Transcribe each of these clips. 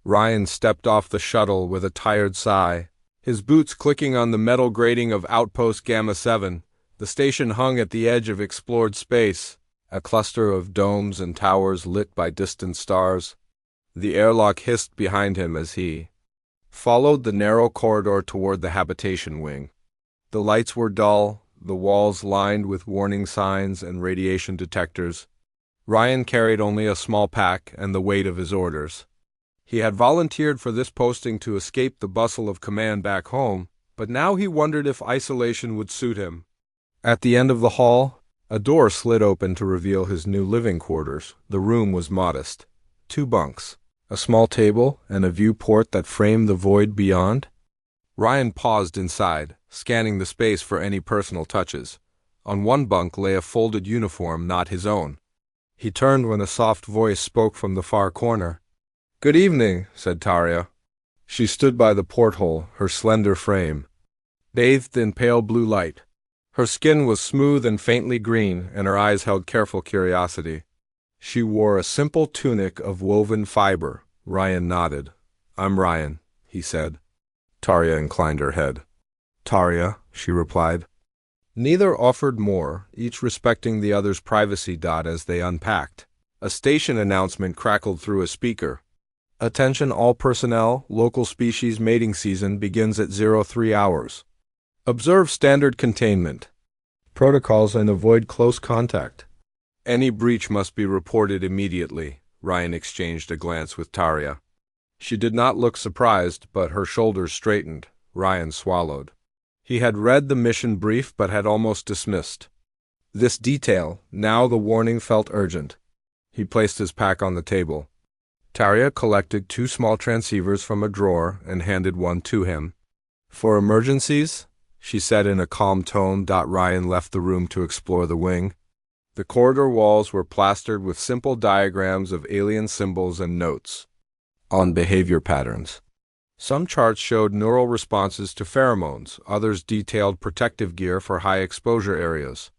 Ryan stepped off the shuttle with a tired sigh, his boots clicking on the metal grating of Outpost Gamma 7. The station hung at the edge of explored space, a cluster of domes and towers lit by distant stars. The airlock hissed behind him as he followed the narrow corridor toward the habitation wing. The lights were dull, the walls lined with warning signs and radiation detectors. Ryan carried only a small pack and the weight of his orders. He had volunteered for this posting to escape the bustle of command back home, but now he wondered if isolation would suit him. At the end of the hall, a door slid open to reveal his new living quarters. The room was modest. 2 bunks, a small table, and a viewport that framed the void beyond. Ryan paused inside, scanning the space for any personal touches. On one bunk lay a folded uniform not his own. He turned when a soft voice spoke from the far corner. "Good evening," said Tarja. She stood by the porthole, her slender frame bathed in pale blue light. Her skin was smooth and faintly green, and her eyes held careful curiosity. She wore a simple tunic of woven fiber. Ryan nodded. "I'm Ryan," he said. Tarja inclined her head. "Tarja," she replied. Neither offered more, each respecting the other's privacy. As they unpacked, a station announcement crackled through a speaker. "Attention all personnel, local species mating season begins at 03 hours. Observe standard containment protocols and avoid close contact. Any breach must be reported immediately." Ryan exchanged a glance with Tarja. She did not look surprised, but her shoulders straightened. Ryan swallowed. He had read the mission brief but had almost dismissed this detail. Now the warning felt urgent. He placed his pack on the table. Tarja collected 2 small transceivers from a drawer and handed one to him. "For emergencies," she said in a calm tone. Ryan left the room to explore the wing. The corridor walls were plastered with simple diagrams of alien symbols and notes on behavior patterns. Some charts showed neural responses to pheromones, others detailed protective gear for high-exposure areas.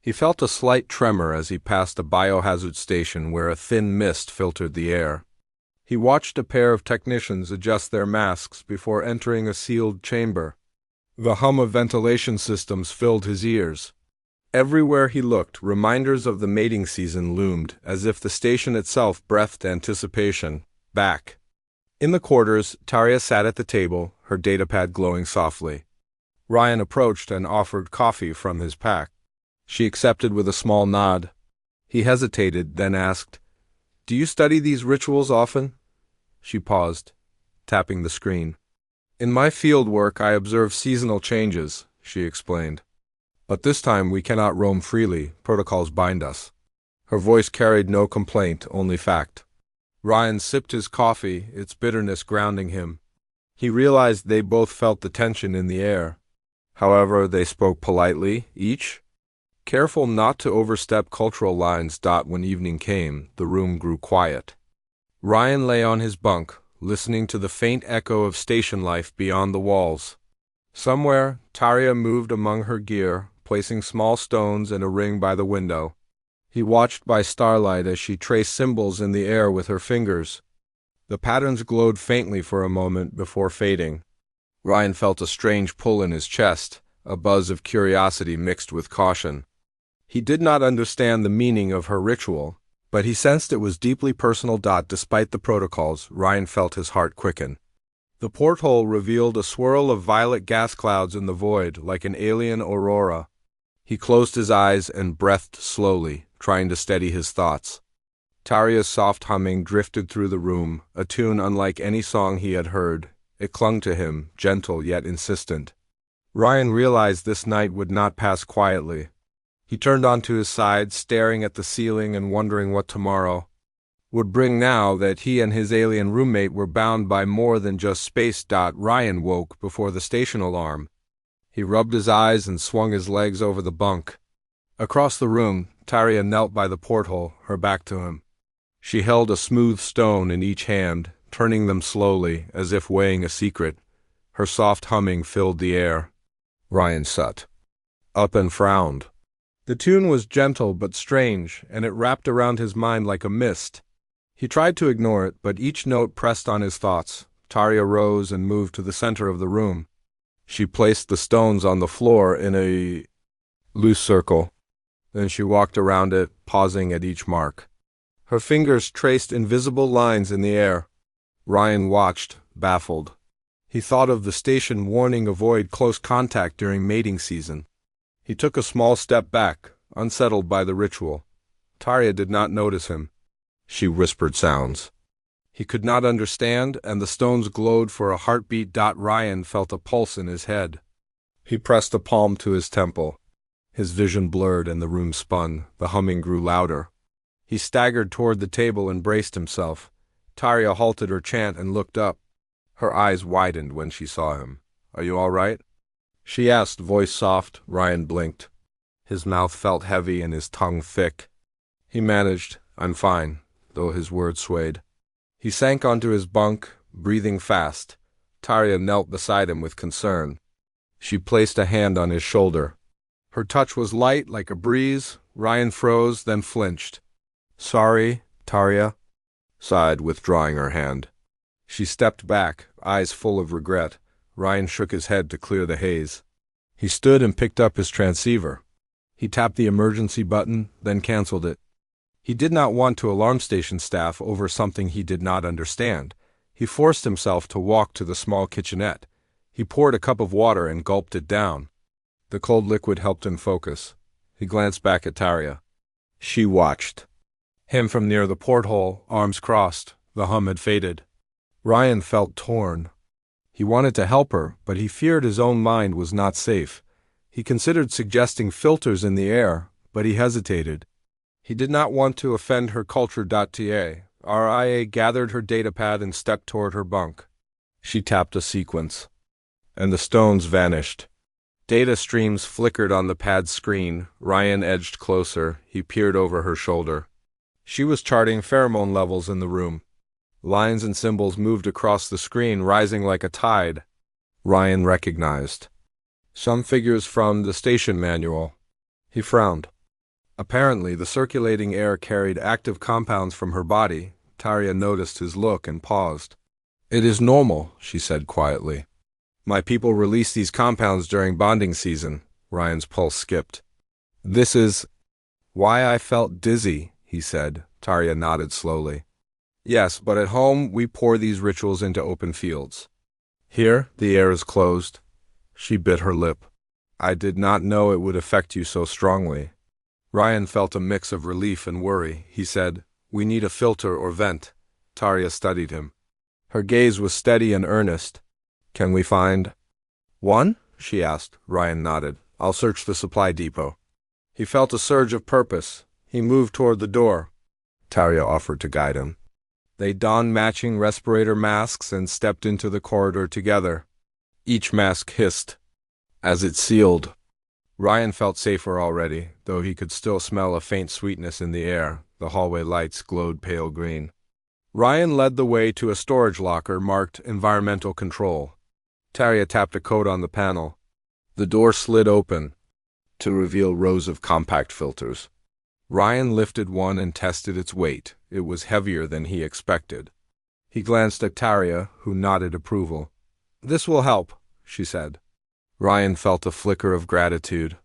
He felt a slight tremor as he passed a biohazard station where a thin mist filtered the air. He watched a pair of technicians adjust their masks before entering a sealed chamber. The hum of ventilation systems filled his ears. Everywhere he looked, reminders of the mating season loomed, as if the station itself breathed anticipation. Back in the quarters, Tarja sat at the table, her datapad glowing softly. Ryan approached and offered coffee from his pack. She accepted with a small nod. He hesitated, then asked, "Do you study these rituals often?" She paused, tapping the screen. "In my field work I observe seasonal changes," she explained. "But this time we cannot roam freely, protocols bind us." Her voice carried no complaint, only fact. Ryan sipped his coffee, its bitterness grounding him. He realized they both felt the tension in the air. However, they spoke politely, each careful not to overstep cultural lines. When evening came, the room grew quiet. Ryan lay on his bunk, listening to the faint echo of station life beyond the walls. Somewhere, Tarja moved among her gear, placing small stones in a ring by the window. He watched by starlight as she traced symbols in the air with her fingers. The patterns glowed faintly for a moment before fading. Ryan felt a strange pull in his chest, a buzz of curiosity mixed with caution. He did not understand the meaning of her ritual, but he sensed it was deeply personal. Despite the protocols, Ryan felt his heart quicken. The porthole revealed a swirl of violet gas clouds in the void, like an alien aurora. He closed his eyes and breathed slowly, trying to steady his thoughts. Tarja's soft humming drifted through the room, a tune unlike any song he had heard. It clung to him, gentle yet insistent. Ryan realized this night would not pass quietly. He turned onto his side, staring at the ceiling and wondering what tomorrow would bring now that he and his alien roommate were bound by more than just space. Ryan woke before the station alarm. He rubbed his eyes and swung his legs over the bunk. Across the room, Tarja knelt by the porthole, her back to him. She held a smooth stone in each hand, turning them slowly, as if weighing a secret. Her soft humming filled the air. Ryan sat up and frowned. The tune was gentle but strange, and it wrapped around his mind like a mist. He tried to ignore it, but each note pressed on his thoughts. Tarja rose and moved to the center of the room. She placed the stones on the floor in a loose circle. Then she walked around it, pausing at each mark. Her fingers traced invisible lines in the air. Ryan watched, baffled. He thought of the station warning avoid close contact during mating season. He took a small step back, unsettled by the ritual. Tarja did not notice him. She whispered sounds he could not understand, and the stones glowed for a heartbeat. Ryan felt a pulse in his head. He pressed a palm to his temple. His vision blurred and the room spun. The humming grew louder. He staggered toward the table and braced himself. Tarja halted her chant and looked up. Her eyes widened when she saw him. "Are you all right?" she asked, voice soft. Ryan blinked. His mouth felt heavy and his tongue thick. He managed, "I'm fine," though his words swayed. He sank onto his bunk, breathing fast. Tarja knelt beside him with concern. She placed a hand on his shoulder. Her touch was light like a breeze. Ryan froze, then flinched. "Sorry," Tarja sighed, withdrawing her hand. She stepped back, eyes full of regret. Ryan shook his head to clear the haze. He stood and picked up his transceiver. He tapped the emergency button, then canceled it. He did not want to alarm station staff over something he did not understand. He forced himself to walk to the small kitchenette. He poured a cup of water and gulped it down. The cold liquid helped him focus. He glanced back at Tarja. She watched him from near the porthole, arms crossed. The hum had faded. Ryan felt torn. He wanted to help her, but he feared his own mind was not safe. He considered suggesting filters in the air, but he hesitated. He did not want to offend her culture. RIA gathered her datapad and stepped toward her bunk. She tapped a sequence, and the stones vanished. Data streams flickered on the pad's screen. Ryan edged closer. He peered over her shoulder. She was charting pheromone levels in the room. Lines and symbols moved across the screen, rising like a tide. Ryan recognized some figures from the station manual. He frowned. Apparently, the circulating air carried active compounds from her body. Tarja noticed his look and paused. "It is normal," she said quietly. "My people release these compounds during bonding season." Ryan's pulse skipped. "This is why I felt dizzy," he said. Tarja nodded slowly. "Yes, but at home we pour these rituals into open fields. Here, the air is closed." She bit her lip. "I did not know it would affect you so strongly." Ryan felt a mix of relief and worry. He said, "We need a filter or vent." Tarja studied him. Her gaze was steady and earnest. "Can we find one?" she asked. Ryan nodded. "I'll search the supply depot." He felt a surge of purpose. He moved toward the door. Tarja offered to guide him. They donned matching respirator masks and stepped into the corridor together. Each mask hissed as it sealed. Ryan felt safer already, though he could still smell a faint sweetness in the air. The hallway lights glowed pale green. Ryan led the way to a storage locker marked Environmental Control. Tarja tapped a code on the panel. The door slid open to reveal rows of compact filters. Ryan lifted one and tested its weight. It was heavier than he expected. He glanced at Tarja, who nodded approval. "This will help," she said. Ryan felt a flicker of gratitude.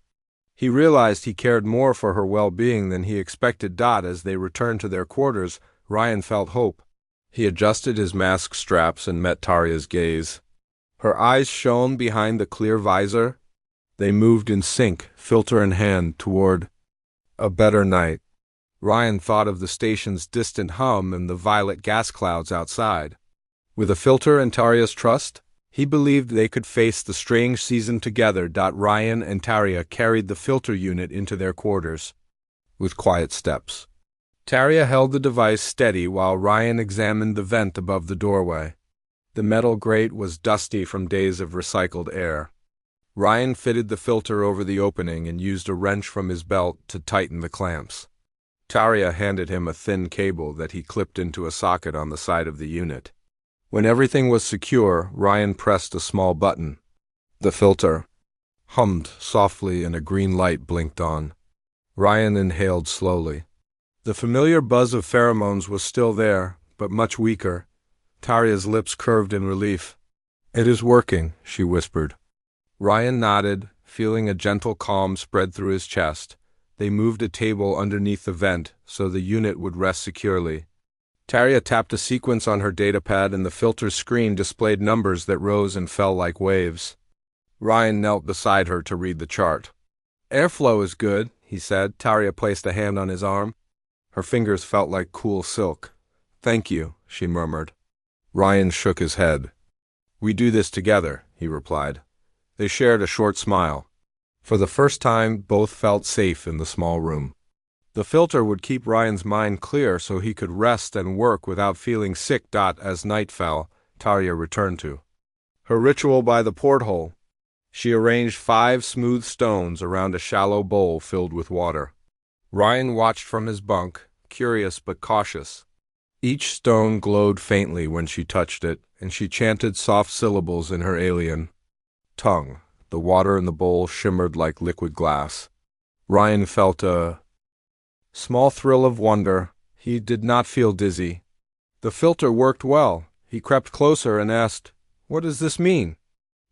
He realized he cared more for her well-being than he expected. As they returned to their quarters, Ryan felt hope. He adjusted his mask straps and met Tarja's gaze. Her eyes shone behind the clear visor. They moved in sync, filter in hand, toward a better night. Ryan thought of the station's distant hum and the violet gas clouds outside. With a filter and Tarja's trust, he believed they could face the strange season together. Ryan and Tarja carried the filter unit into their quarters with quiet steps. Tarja held the device steady while Ryan examined the vent above the doorway. The metal grate was dusty from days of recycled air. Ryan fitted the filter over the opening and used a wrench from his belt to tighten the clamps. Tarja handed him a thin cable that he clipped into a socket on the side of the unit. When everything was secure, Ryan pressed a small button. The filter hummed softly and a green light blinked on. Ryan inhaled slowly. The familiar buzz of pheromones was still there, but much weaker. Tarya's lips curved in relief. "It is working," she whispered. Ryan nodded, feeling a gentle calm spread through his chest. They moved a table underneath the vent so the unit would rest securely. Tarya tapped a sequence on her datapad and the filter's screen displayed numbers that rose and fell like waves. Ryan knelt beside her to read the chart. "Airflow is good," he said. Tarya placed a hand on his arm. Her fingers felt like cool silk. "Thank you," she murmured. Ryan shook his head. "We do this together," he replied. They shared a short smile. For the first time, both felt safe in the small room. The filter would keep Ryan's mind clear so he could rest and work without feeling sick. As night fell, Tarya returned to her ritual by the porthole. She arranged 5 smooth stones around a shallow bowl filled with water. Ryan watched from his bunk, curious but cautious. Each stone glowed faintly when she touched it, and she chanted soft syllables in her alien tongue. The water in the bowl shimmered like liquid glass. Ryan felt a small thrill of wonder. He did not feel dizzy. The filter worked well. He crept closer and asked, "What does this mean?"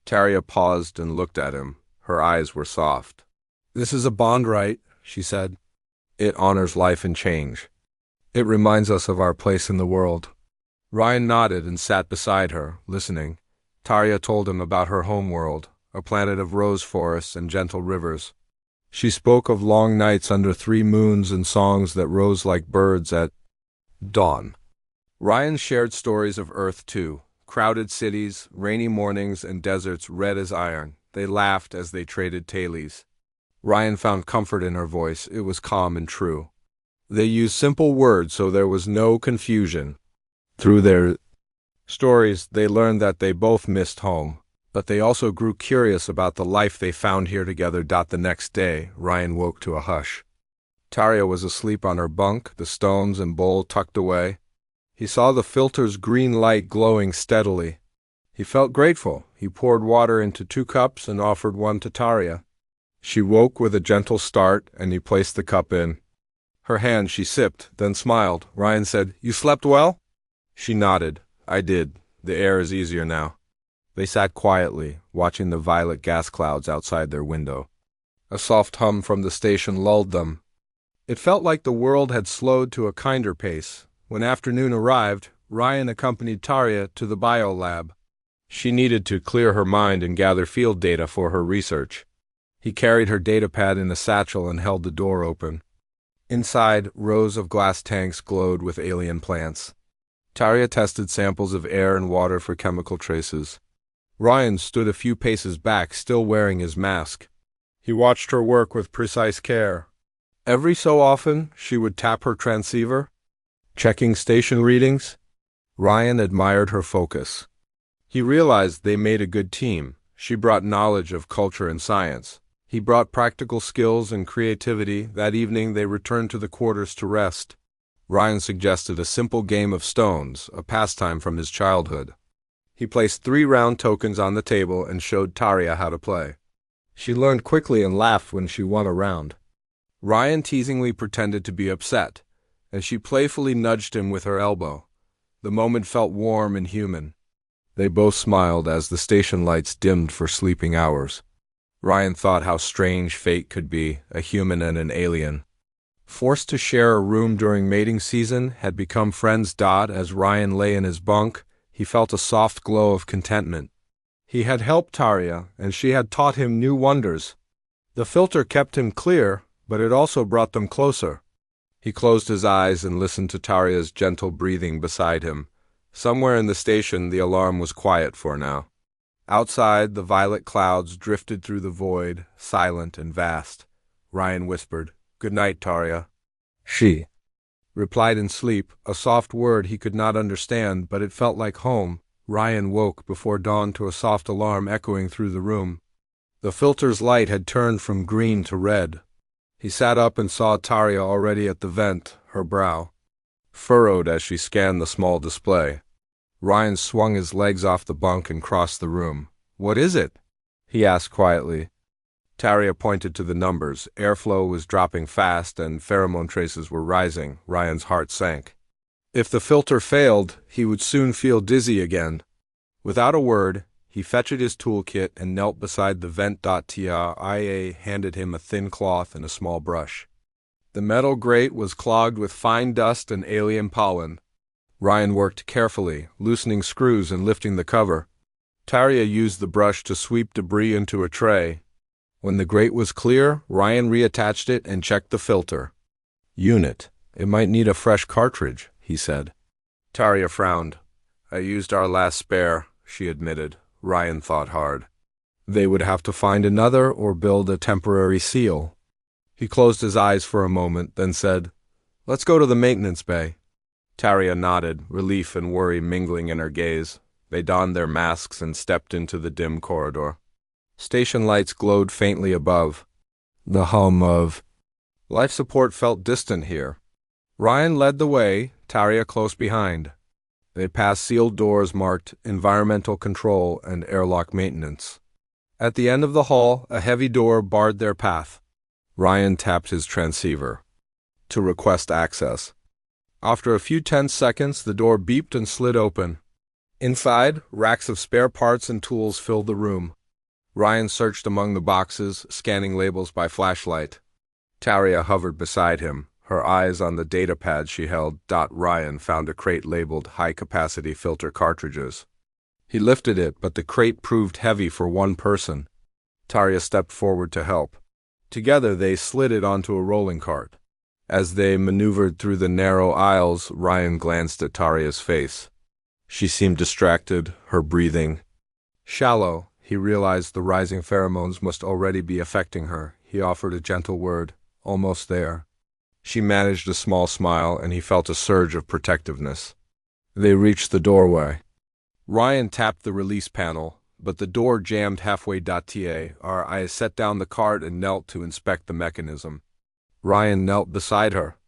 Tarya paused and looked at him. Her eyes were soft. "This is a bond rite," she said. "It honors life and change. It reminds us of our place in the world." Ryan nodded and sat beside her, listening. Tarya told him about her home world, a planet of rose forests and gentle rivers. She spoke of long nights under 3 moons and songs that rose like birds at dawn. Ryan shared stories of Earth too, crowded cities, rainy mornings, and deserts red as iron. They laughed as they traded tales. Ryan found comfort in her voice. It was calm and true. They used simple words so there was no confusion. Through their stories, they learned that they both missed home, but they also grew curious about the life they found here together. The next day, Ryan woke to a hush. Tarya was asleep on her bunk, the stones and bowl tucked away. He saw the filter's green light glowing steadily. He felt grateful. He poured water into 2 cups and offered one to Tarya. She woke with a gentle start, and he placed the cup in her hand. She sipped, then smiled. Ryan said, "You slept well?" She nodded. "I did. The air is easier now." They sat quietly, watching the violet gas clouds outside their window. A soft hum from the station lulled them. It felt like the world had slowed to a kinder pace. When afternoon arrived, Ryan accompanied Tarya to the biolab. She needed to clear her mind and gather field data for her research. He carried her datapad in a satchel and held the door open. Inside, rows of glass tanks glowed with alien plants. Tarya tested samples of air and water for chemical traces. Ryan stood a few paces back, still wearing his mask. He watched her work with precise care. Every so often, she would tap her transceiver, checking station readings. Ryan admired her focus. He realized they made a good team. She brought knowledge of culture and science. He brought practical skills and creativity. That evening, they returned to the quarters to rest. Ryan suggested a simple game of stones, a pastime from his childhood. He placed 3 round tokens on the table and showed Tarya how to play. She learned quickly and laughed when she won a round. Ryan teasingly pretended to be upset, and she playfully nudged him with her elbow. The moment felt warm and human. They both smiled as the station lights dimmed for sleeping hours. Ryan thought how strange fate could be, a human and an alien. Forced to share a room during mating season, had become friends. As Ryan lay in his bunk, he felt a soft glow of contentment. He had helped Tarya, and she had taught him new wonders. The filter kept him clear, but it also brought them closer. He closed his eyes and listened to Tarya's gentle breathing beside him. Somewhere in the station, the alarm was quiet for now. Outside, the violet clouds drifted through the void, silent and vast. Ryan whispered, "Good night, Tarya." She replied in sleep, a soft word he could not understand, but it felt like home. Ryan woke before dawn to a soft alarm echoing through the room. The filter's light had turned from green to red. He sat up and saw Tarya already at the vent, her brow furrowed as she scanned the small display. Ryan swung his legs off the bunk and crossed the room. "What is it?" he asked quietly. Taria pointed to the numbers. Airflow was dropping fast and pheromone traces were rising. Ryan's heart sank. If the filter failed, he would soon feel dizzy again. Without a word, he fetched his toolkit and knelt beside the vent. Tia handed him a thin cloth and a small brush. The metal grate was clogged with fine dust and alien pollen. Ryan worked carefully, loosening screws and lifting the cover. Taria used the brush to sweep debris into a tray. When the grate was clear, Ryan reattached it and checked the filter. Unit, it might need a fresh cartridge, he said. Taria frowned. I used our last spare, she admitted. Ryan thought hard. They would have to find another or build a temporary seal. He closed his eyes for a moment, then said, Let's go to the maintenance bay. Taria nodded, relief and worry mingling in her gaze. They donned their masks and stepped into the dim corridor. Station lights glowed faintly above. The hum of life support felt distant here. Ryan led the way, Taria close behind. They passed sealed doors marked Environmental Control and Airlock Maintenance. At the end of the hall, a heavy door barred their path. Ryan tapped his transceiver to request access. After a few tense seconds, the door beeped and slid open. Inside, racks of spare parts and tools filled the room. Ryan searched among the boxes, scanning labels by flashlight. Taria hovered beside him, her eyes on the datapad she held. Ryan found a crate labeled high-capacity filter cartridges. He lifted it, but the crate proved heavy for one person. Taria stepped forward to help. Together they slid it onto a rolling cart. As they maneuvered through the narrow aisles, Ryan glanced at Taria's face. She seemed distracted, her breathing shallow. He realized the rising pheromones must already be affecting her. He offered a gentle word, almost there. She managed a small smile, and he felt a surge of protectiveness. They reached the doorway. Ryan tapped the release panel, but the door jammed halfway. I set down the cart and knelt to inspect the mechanism. Ryan knelt beside her.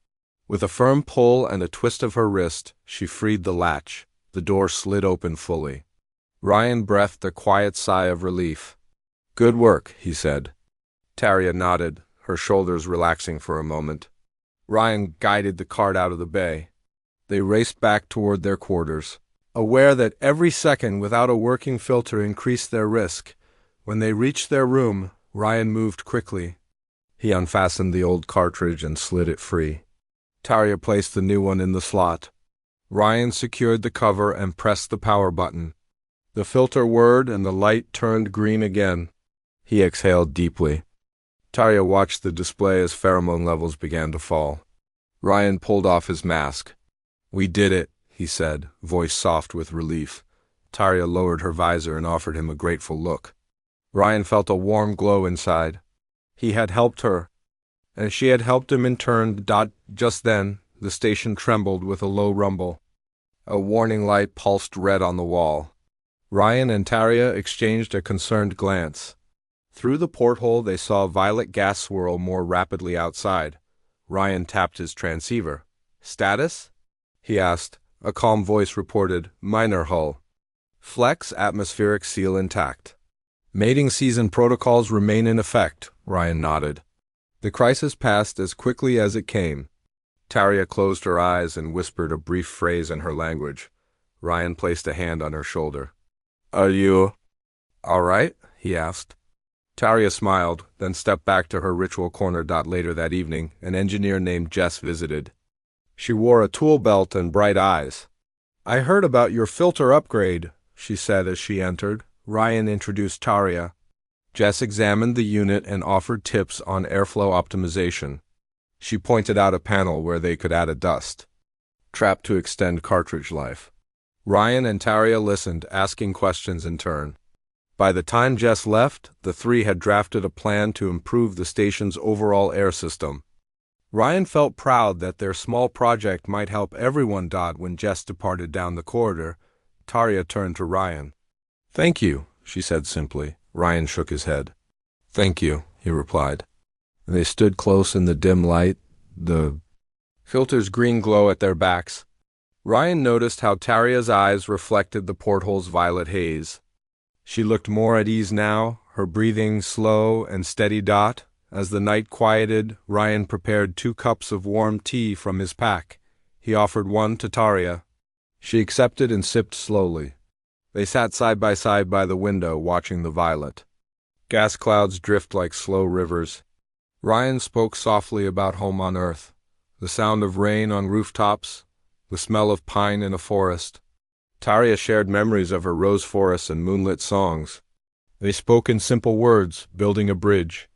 With a firm pull and a twist of her wrist, she freed the latch. The door slid open fully. Ryan breathed a quiet sigh of relief. Good work, he said. Taria nodded, her shoulders relaxing for a moment. Ryan guided the cart out of the bay. They raced back toward their quarters, aware that every second without a working filter increased their risk. When they reached their room, Ryan moved quickly. He unfastened the old cartridge and slid it free. Taria placed the new one in the slot. Ryan secured the cover and pressed the power button. The filter whirred and the light turned green again. He exhaled deeply. Taria watched the display as pheromone levels began to fall. Ryan pulled off his mask. We did it, he said, voice soft with relief. Taria lowered her visor and offered him a grateful look. Ryan felt a warm glow inside. He had helped her, and she had helped him in turn. Just then, the station trembled with a low rumble. A warning light pulsed red on the wall. Ryan and Taria exchanged a concerned glance. Through the porthole they saw violet gas swirl more rapidly outside. Ryan tapped his transceiver. Status? He asked. A calm voice reported, minor hull. Flex atmospheric seal intact. Mating season protocols remain in effect, Ryan nodded. The crisis passed as quickly as it came. Taria closed her eyes and whispered a brief phrase in her language. Ryan placed a hand on her shoulder. Are you all right? He asked. Taria smiled, then stepped back to her ritual corner. Later that evening, an engineer named Jess visited. She wore a tool belt and bright eyes. I heard about your filter upgrade, she said as she entered. Ryan introduced Taria. Jess examined the unit and offered tips on airflow optimization. She pointed out a panel where they could add a dust trap to extend cartridge life. Ryan and Taria listened, asking questions in turn. By the time Jess left, the three had drafted a plan to improve the station's overall air system. Ryan felt proud that their small project might help everyone. When Jess departed down the corridor, Taria turned to Ryan. Thank you, she said simply. Ryan shook his head. Thank you, he replied. They stood close in the dim light, the filter's green glow at their backs. Ryan noticed how Taria's eyes reflected the porthole's violet haze. She looked more at ease now, her breathing slow and steady. As the night quieted, Ryan prepared 2 cups of warm tea from his pack. He offered one to Taria. She accepted and sipped slowly. They sat side by the window, watching the violet. Gas clouds drift like slow rivers. Ryan spoke softly about home on Earth, the sound of rain on rooftops, the smell of pine in a forest. Taria shared memories of her rose forests and moonlit songs. They spoke in simple words, building a bridge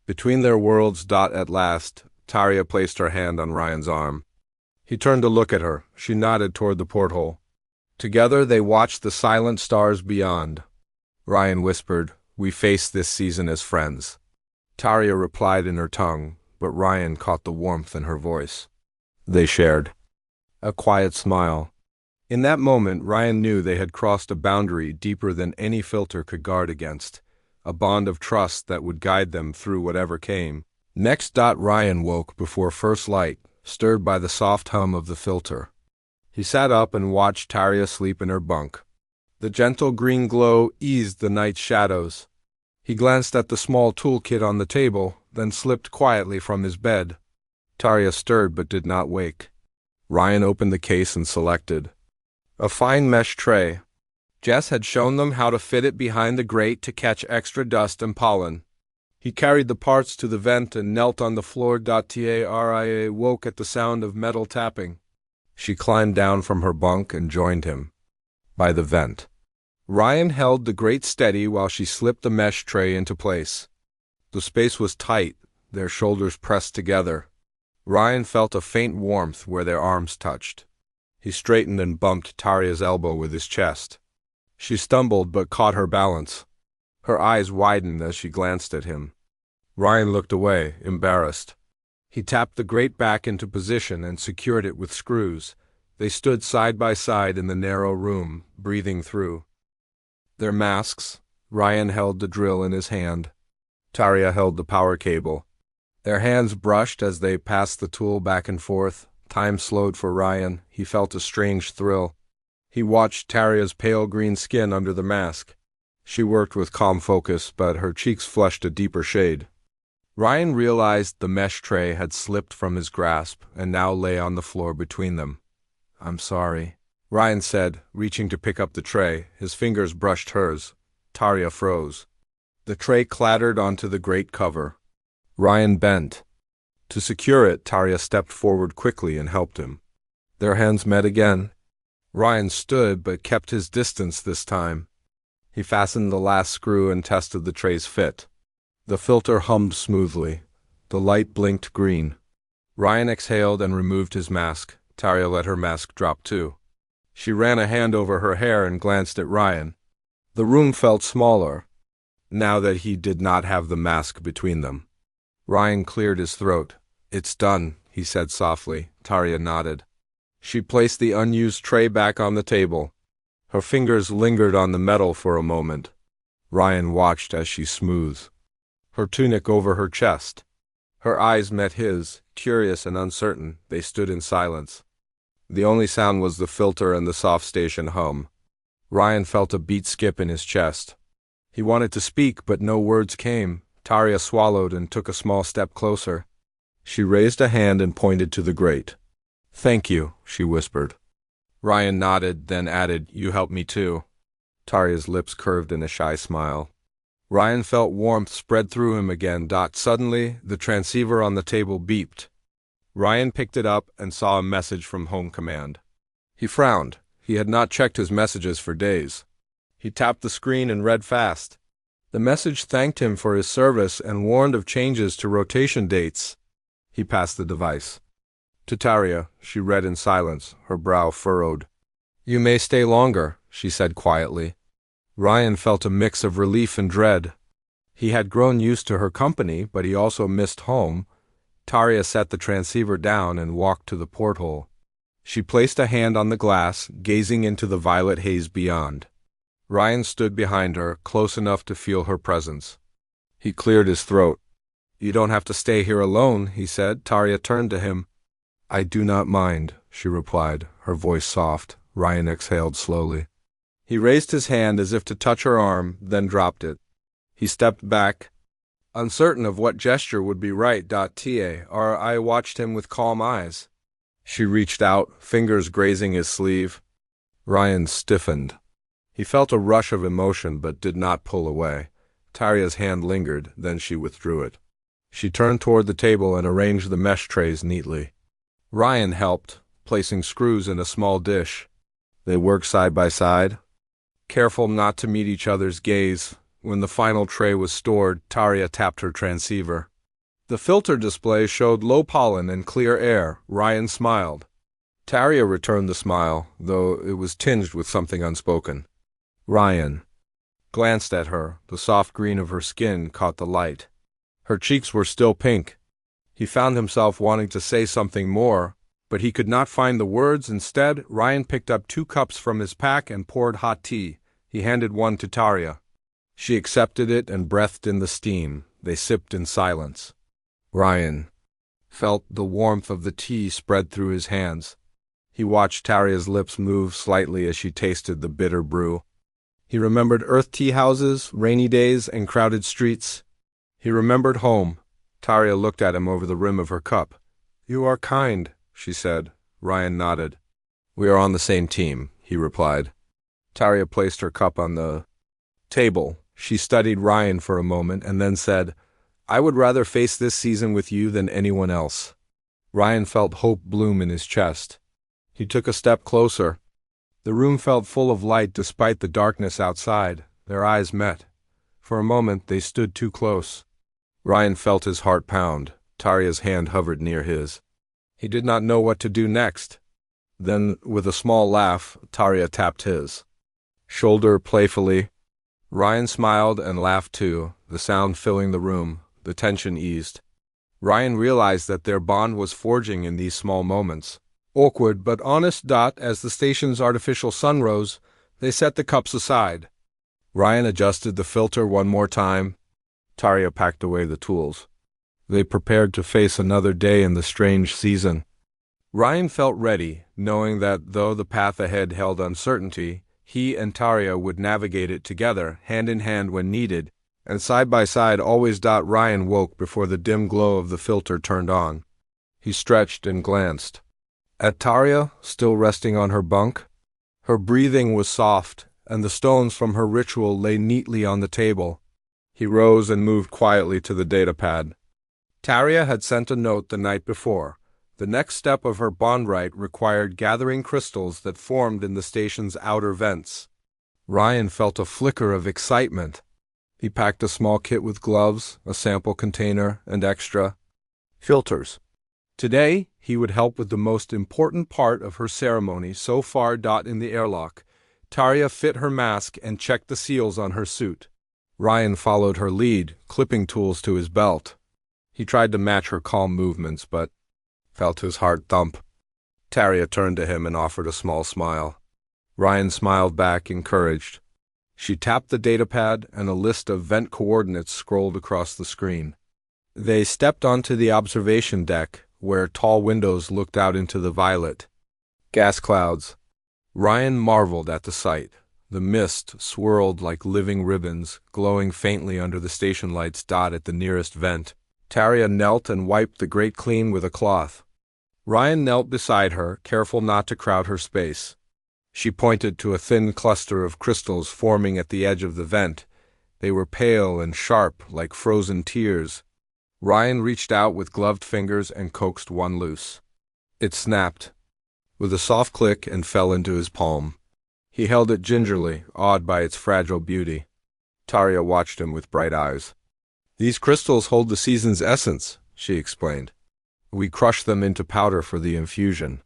between their worlds. At last, Taria placed her hand on Ryan's arm. He turned to look at her. She nodded toward the porthole. Together they watched the silent stars beyond. Ryan whispered, "We face this season as friends." Taria replied in her tongue, but Ryan caught the warmth in her voice. They shared a quiet smile. In that moment, Ryan knew they had crossed a boundary deeper than any filter could guard against, a bond of trust that would guide them through whatever came. Next, Ryan woke before first light, stirred by the soft hum of the filter. He sat up and watched Taria sleep in her bunk. The gentle green glow eased the night's shadows. He glanced at the small toolkit on the table, then slipped quietly from his bed. Taria stirred but did not wake. Ryan opened the case and selected a fine mesh tray. Jess had shown them how to fit it behind the grate to catch extra dust and pollen. He carried the parts to the vent and knelt on the floor. Taria woke at the sound of metal tapping. She climbed down from her bunk and joined him by the vent. Ryan held the grate steady while she slipped the mesh tray into place. The space was tight, their shoulders pressed together. Ryan felt a faint warmth where their arms touched. He straightened and bumped Taria's elbow with his chest. She stumbled but caught her balance. Her eyes widened as she glanced at him. Ryan looked away, embarrassed. He tapped the grate back into position and secured it with screws. They stood side by side in the narrow room, breathing through their masks. Ryan held the drill in his hand. Taria held the power cable. Their hands brushed as they passed the tool back and forth. Time slowed for Ryan. He felt a strange thrill. He watched Taria's pale green skin under the mask. She worked with calm focus, but her cheeks flushed a deeper shade. Ryan realized the mesh tray had slipped from his grasp and now lay on the floor between them. "I'm sorry," Ryan said, reaching to pick up the tray. His fingers brushed hers. Taria froze. The tray clattered onto the grate cover. Ryan bent. To secure it, Taria stepped forward quickly and helped him. Their hands met again. Ryan stood but kept his distance this time. He fastened the last screw and tested the tray's fit. The filter hummed smoothly. The light blinked green. Ryan exhaled and removed his mask. Taria let her mask drop too. She ran a hand over her hair and glanced at Ryan. The room felt smaller, now that he did not have the mask between them. Ryan cleared his throat. "It's done," he said softly. Taria nodded. She placed the unused tray back on the table. Her fingers lingered on the metal for a moment. Ryan watched as she smoothed her tunic over her chest. Her eyes met his, curious and uncertain. They stood in silence. The only sound was the filter and the soft station hum. Ryan felt a beat skip in his chest. He wanted to speak, but no words came. Taria swallowed and took a small step closer. She raised a hand and pointed to the grate. "Thank you," she whispered. Ryan nodded, then added, "You helped me too." Taria's lips curved in a shy smile. Ryan felt warmth spread through him again. Suddenly, the transceiver on the table beeped. Ryan picked it up and saw a message from Home Command. He frowned. He had not checked his messages for days. He tapped the screen and read fast. The message thanked him for his service and warned of changes to rotation dates. He passed the device to Taria. She read in silence, her brow furrowed. "You may stay longer," she said quietly. Ryan felt a mix of relief and dread. He had grown used to her company, but he also missed home. Taria set the transceiver down and walked to the porthole. She placed a hand on the glass, gazing into the violet haze beyond. Ryan stood behind her, close enough to feel her presence. He cleared his throat. "You don't have to stay here alone," he said. Taria turned to him. "I do not mind," she replied, her voice soft. Ryan exhaled slowly. He raised his hand as if to touch her arm, then dropped it. He stepped back, uncertain of what gesture would be right. I watched him with calm eyes. She reached out, fingers grazing his sleeve. Ryan stiffened. He felt a rush of emotion but did not pull away. Taria's hand lingered, then she withdrew it. She turned toward the table and arranged the mesh trays neatly. Ryan helped, placing screws in a small dish. They worked side by side, careful not to meet each other's gaze. When the final tray was stored, Taria tapped her transceiver. The filter display showed low pollen and clear air. Ryan smiled. Taria returned the smile, though it was tinged with something unspoken. Ryan glanced at her. The soft green of her skin caught the light. Her cheeks were still pink. He found himself wanting to say something more, but he could not find the words. Instead, Ryan picked up 2 cups from his pack and poured hot tea. He handed one to Taria. She accepted it and breathed in the steam. They sipped in silence. Ryan felt the warmth of the tea spread through his hands. He watched Taria's lips move slightly as she tasted the bitter brew. He remembered Earth tea houses, rainy days, and crowded streets. He remembered home. Taria looked at him over the rim of her cup. "You are kind," she said. Ryan nodded. "We are on the same team," he replied. Taria placed her cup on the table. She studied Ryan for a moment and then said, "I would rather face this season with you than anyone else." Ryan felt hope bloom in his chest. He took a step closer. The room felt full of light despite the darkness outside. Their eyes met. For a moment, they stood too close. Ryan felt his heart pound. Taria's hand hovered near his. He did not know what to do next. Then, with a small laugh, Taria tapped his shoulder playfully. Ryan smiled and laughed too, the sound filling the room. The tension eased. Ryan realized that their bond was forging in these small moments. Awkward but honest. As the station's artificial sun rose, they set the cups aside. Ryan adjusted the filter one more time. Taria packed away the tools. They prepared to face another day in the strange season. Ryan felt ready, knowing that though the path ahead held uncertainty, he and Taria would navigate it together, hand in hand when needed, and side by side always. Ryan woke before the dim glow of the filter turned on. He stretched and glanced at Taria, still resting on her bunk. Her breathing was soft, and the stones from her ritual lay neatly on the table. He rose and moved quietly to the datapad. Taria had sent a note the night before. The next step of her bond rite required gathering crystals that formed in the station's outer vents. Ryan felt a flicker of excitement. He packed a small kit with gloves, a sample container, and extra filters. Today, he would help with the most important part of her ceremony so far. In the airlock, Taria fit her mask and checked the seals on her suit. Ryan followed her lead, clipping tools to his belt. He tried to match her calm movements, but felt his heart thump. Taria turned to him and offered a small smile. Ryan smiled back, encouraged. She tapped the datapad, and a list of vent coordinates scrolled across the screen. They stepped onto the observation deck, where tall windows looked out into the violet gas clouds. Ryan marveled at the sight. The mist swirled like living ribbons, glowing faintly under the station lights. At the nearest vent, Taria knelt and wiped the grate clean with a cloth. Ryan knelt beside her, careful not to crowd her space. She pointed to a thin cluster of crystals forming at the edge of the vent. They were pale and sharp, like frozen tears. Ryan reached out with gloved fingers and coaxed one loose. It snapped with a soft click and fell into his palm. He held it gingerly, awed by its fragile beauty. Taria watched him with bright eyes. "These crystals hold the season's essence," she explained. "We crush them into powder for the infusion."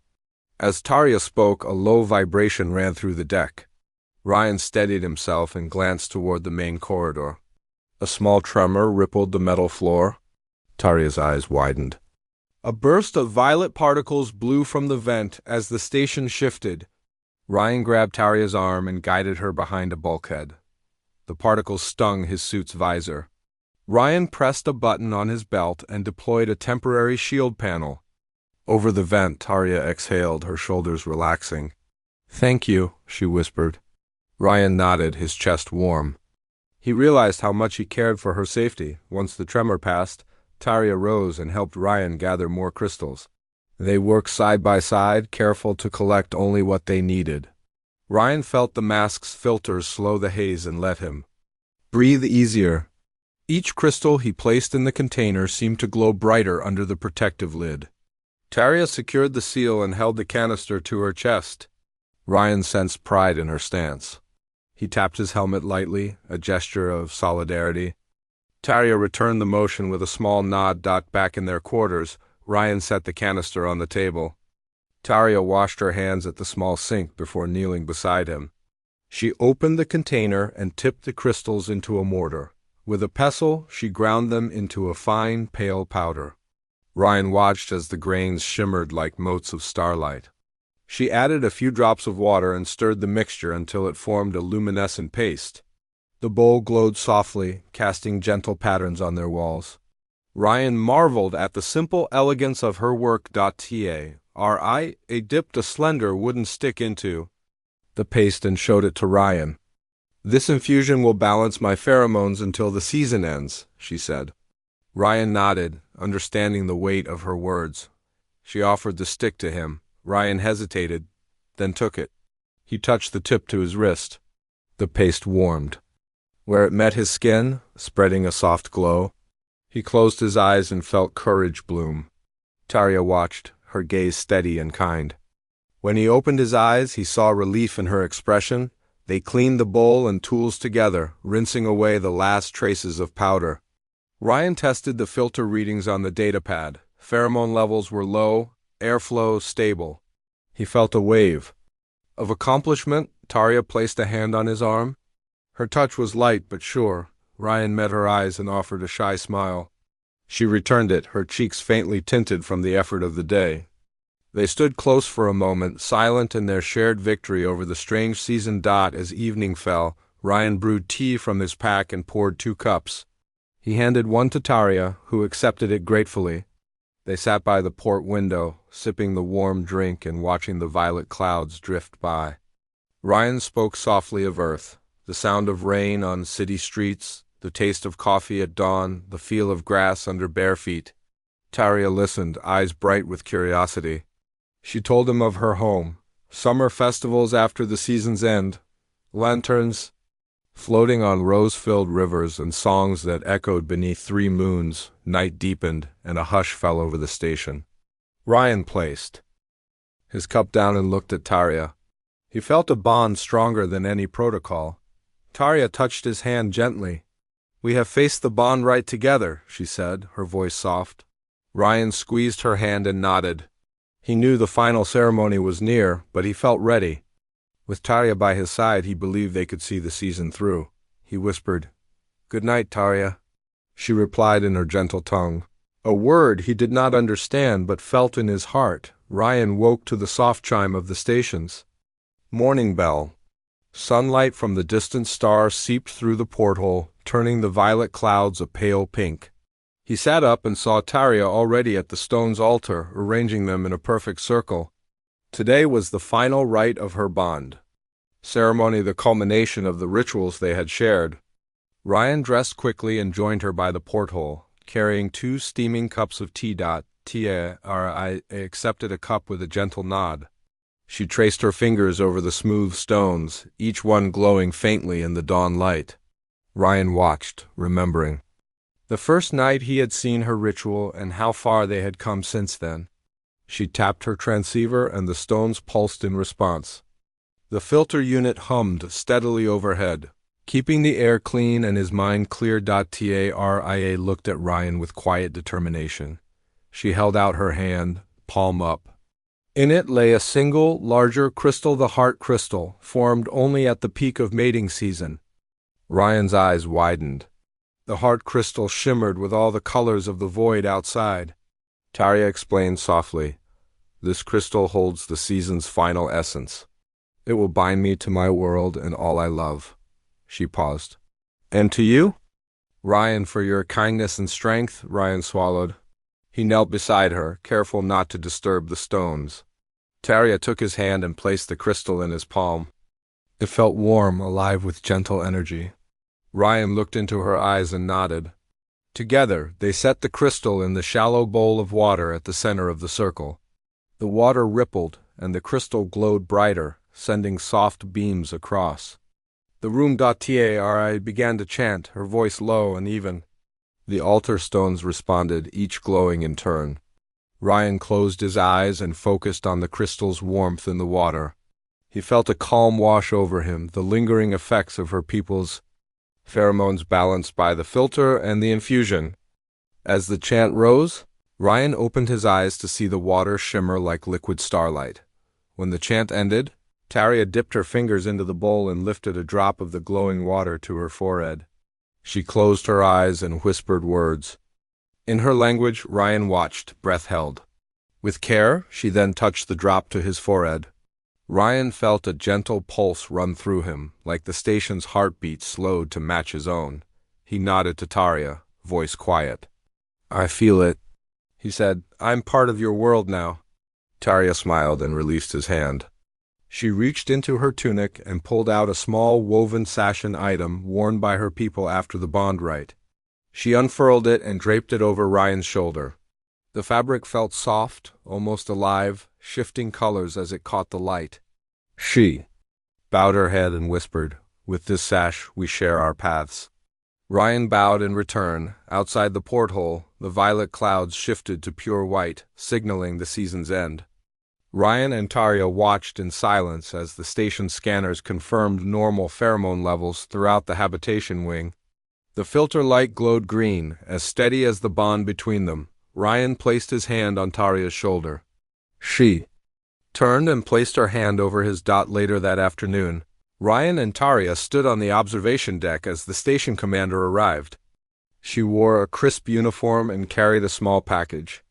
As Taria spoke, a low vibration ran through the deck. Ryan steadied himself and glanced toward the main corridor. A small tremor rippled the metal floor. Taria's eyes widened. A burst of violet particles blew from the vent as the station shifted. Ryan grabbed Taria's arm and guided her behind a bulkhead. The particles stung his suit's visor. Ryan pressed a button on his belt and deployed a temporary shield panel. Over the vent, Taria exhaled, her shoulders relaxing. "Thank you," she whispered. Ryan nodded, his chest warm. He realized how much he cared for her safety. Once the tremor passed, Tarja rose and helped Ryan gather more crystals. They worked side by side, careful to collect only what they needed. Ryan felt the mask's filters slow the haze and let him breathe easier. Each crystal he placed in the container seemed to glow brighter under the protective lid. Tarja secured the seal and held the canister to her chest. Ryan sensed pride in her stance. He tapped his helmet lightly, a gesture of solidarity. Tarja returned the motion with a small nod. Back in their quarters, Ryan set the canister on the table. Tarja washed her hands at the small sink before kneeling beside him. She opened the container and tipped the crystals into a mortar. With a pestle, she ground them into a fine, pale powder. Ryan watched as the grains shimmered like motes of starlight. She added a few drops of water and stirred the mixture until it formed a luminescent paste. The bowl glowed softly, casting gentle patterns on their walls. Ryan marveled at the simple elegance of her work. Tarja dipped a slender wooden stick into the paste and showed it to Ryan. "This infusion will balance my pheromones until the season ends," she said. Ryan nodded, understanding the weight of her words. She offered the stick to him. Ryan hesitated, then took it. He touched the tip to his wrist. The paste warmed. Where it met his skin, spreading a soft glow, he closed his eyes and felt courage bloom. Tarja watched, her gaze steady and kind. When he opened his eyes, he saw relief in her expression. They cleaned the bowl and tools together, rinsing away the last traces of powder. Ryan tested the filter readings on the datapad. Pheromone levels were low, airflow stable. He felt a wave of accomplishment. Tarja placed a hand on his arm. Her touch was light but sure. Ryan met her eyes and offered a shy smile. She returned it, her cheeks faintly tinted from the effort of the day. They stood close for a moment, silent in their shared victory over the strange season. As evening fell, Ryan brewed tea from his pack and poured 2 cups. He handed one to Tarja, who accepted it gratefully. They sat by the port window, sipping the warm drink and watching the violet clouds drift by. Ryan spoke softly of Earth, the sound of rain on city streets, the taste of coffee at dawn, the feel of grass under bare feet. Tarja listened, eyes bright with curiosity. She told him of her home, summer festivals after the season's end, lanterns floating on rose-filled rivers, and songs that echoed beneath 3 moons. Night deepened, and a hush fell over the station. Ryan placed his cup down and looked at Tarja. He felt a bond stronger than any protocol. Tarja touched his hand gently. "We have faced the bond right together," she said, her voice soft. Ryan squeezed her hand and nodded. He knew the final ceremony was near, but he felt ready. With Tarja by his side, he believed they could see the season through. He whispered, "Good night, Tarja." She replied in her gentle tongue, a word he did not understand but felt in his heart. Ryan woke to the soft chime of the station's morning bell. Sunlight from the distant star seeped through the porthole, turning the violet clouds a pale pink. He sat up and saw Tarja already at the stone's altar, arranging them in a perfect circle. Today was the final rite of her bond ceremony, the culmination of the rituals they had shared. Ryan dressed quickly and joined her by the porthole, carrying 2 steaming cups of tea. Tarja accepted a cup with a gentle nod. She traced her fingers over the smooth stones, each one glowing faintly in the dawn light. Ryan watched, remembering the first night he had seen her ritual and how far they had come since then. She tapped her transceiver and the stones pulsed in response. The filter unit hummed steadily overhead, keeping the air clean and his mind clear. Tarja looked at Ryan with quiet determination. She held out her hand, palm up. In it lay a single, larger crystal, the heart crystal, formed only at the peak of mating season. Ryan's eyes widened. The heart crystal shimmered with all the colors of the void outside. Tarja explained softly, "This crystal holds the season's final essence. It will bind me to my world and all I love." She paused. "And to you?" "Ryan, for your kindness and strength," Ryan swallowed. He knelt beside her, careful not to disturb the stones. Tarja took his hand and placed the crystal in his palm. It felt warm, alive with gentle energy. Ryan looked into her eyes and nodded. Together, they set the crystal in the shallow bowl of water at the center of the circle. The water rippled, and the crystal glowed brighter, sending soft beams across. The room Tari began to chant, her voice low and even. The altar stones responded, each glowing in turn. Ryan closed his eyes and focused on the crystal's warmth in the water. He felt a calm wash over him, the lingering effects of her people's pheromones balanced by the filter and the infusion. As the chant rose, Ryan opened his eyes to see the water shimmer like liquid starlight. When the chant ended, Taria dipped her fingers into the bowl and lifted a drop of the glowing water to her forehead. She closed her eyes and whispered words. In her language, Ryan watched, breath held. With care, she then touched the drop to his forehead. Ryan felt a gentle pulse run through him, like the station's heartbeat slowed to match his own. He nodded to Taria, voice quiet. "I feel it," he said. "I'm part of your world now." Taria smiled and released his hand. She reached into her tunic and pulled out a small woven sashin item worn by her people after the bond rite. She unfurled it and draped it over Ryan's shoulder. The fabric felt soft, almost alive, shifting colors as it caught the light. She bowed her head and whispered, "With this sash, we share our paths." Ryan bowed in return. Outside the porthole, the violet clouds shifted to pure white, signaling the season's end. Ryan and Taria watched in silence as the station scanners confirmed normal pheromone levels throughout the habitation wing. The filter light glowed green, as steady as the bond between them. Ryan placed his hand on Taria's shoulder. She turned and placed her hand over his dot later that afternoon. Ryan and Taria stood on the observation deck as the station commander arrived. She wore a crisp uniform and carried a small package.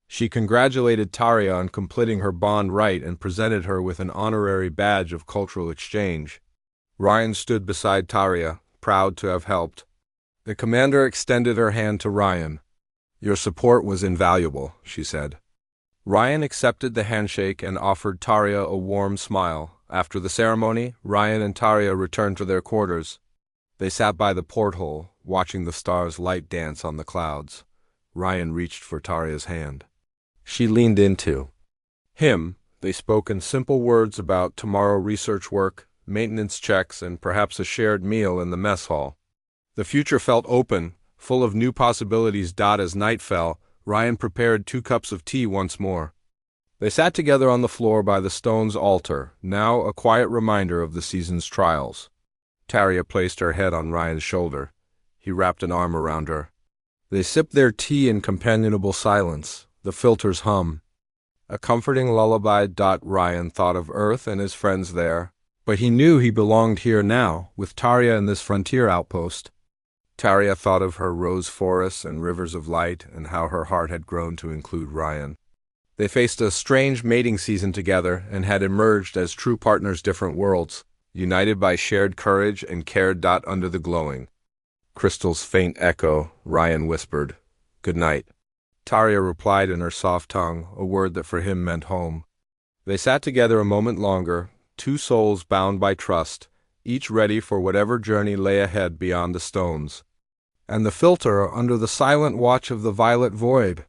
She congratulated Taria on completing her bond rite and presented her with an honorary badge of cultural exchange. Ryan stood beside Taria, proud to have helped. The commander extended her hand to Ryan. "Your support was invaluable," she said. Ryan accepted the handshake and offered Taria a warm smile. After the ceremony, Ryan and Taria returned to their quarters. They sat by the porthole, watching the stars light dance on the clouds. Ryan reached for Taria's hand. She leaned into him. They spoke in simple words about tomorrow research work, maintenance checks, and perhaps a shared meal in the mess hall. The future felt open, full of new possibilities. As night fell, Ryan prepared 2 cups of tea once more. They sat together on the floor by the stone's altar, now a quiet reminder of the season's trials. Taria placed her head on Ryan's shoulder. He wrapped an arm around her. They sipped their tea in companionable silence, the filter's hum. A comforting lullaby. Ryan thought of Earth and his friends there, but he knew he belonged here now, with Taria in this frontier outpost. Taria thought of her rose forests and rivers of light and how her heart had grown to include Ryan. They faced a strange mating season together and had emerged as true partners, different worlds, united by shared courage and care. Under the glowing crystal's faint echo, Ryan whispered, "Good night." Taria replied in her soft tongue, a word that for him meant home. They sat together a moment longer, 2 souls bound by trust, each ready for whatever journey lay ahead beyond the stones. And the filter, under the silent watch of the violet void,